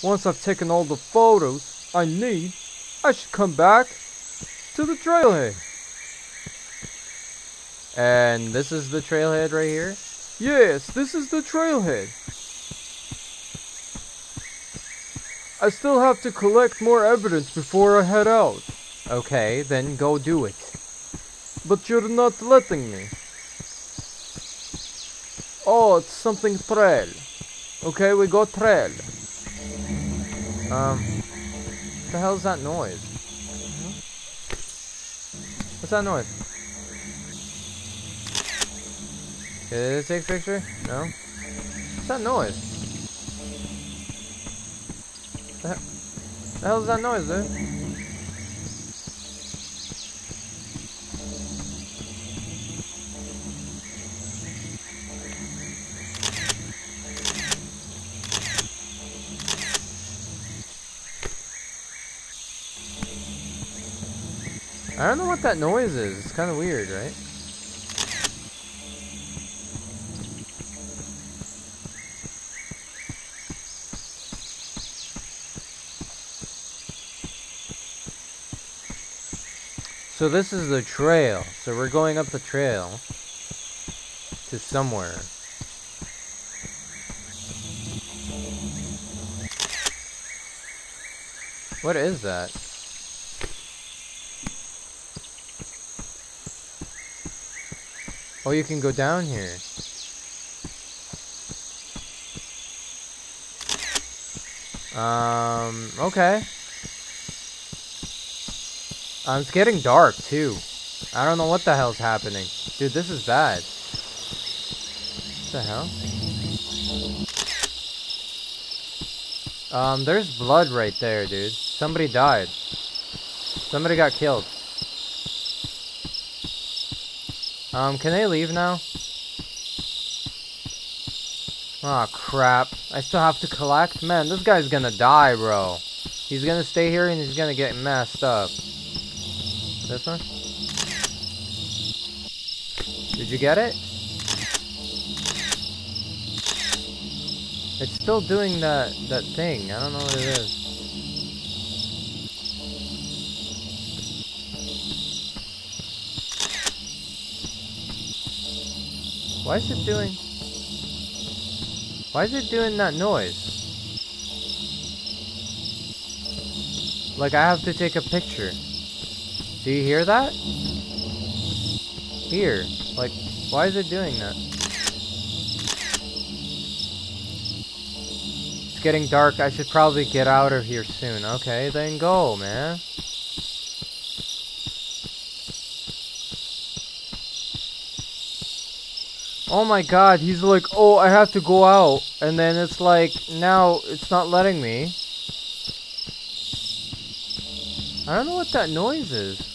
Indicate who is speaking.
Speaker 1: Once I've taken all the photos I need, I should come back to the trailhead. And this is the trailhead right here? Yes, this is the trailhead. I still have to collect more evidence before I head out. Okay, then go do it. But you're not letting me. Oh, it's something trail. Okay, we go trail. What the hell's that noise? What's that noise? Did it take a picture? No? What's that noise? The hell's that noise, dude? I don't know what that noise is. It's kind of weird, right? So this is the trail. So we're going up the trail to somewhere. What is that? Oh, you can go down here. Okay. It's getting dark, too. I don't know what the hell's happening. Dude, this is bad. What the hell? There's blood right there, dude. Somebody died. Somebody got killed. Can they leave now? Aw, crap. I still have to collect? Man, this guy's gonna die, bro. He's gonna stay here and he's gonna get messed up. This one? Did you get it? It's still doing that thing. I don't know what it is. Why is it doing that noise? Like, I have to take a picture. Do you hear that? Here. Like, why is it doing that? It's getting dark. I should probably get out of here soon. Okay, then go, man. Oh my god, he's like, oh, I have to go out. And then it's like, now it's not letting me. I don't know what that noise is.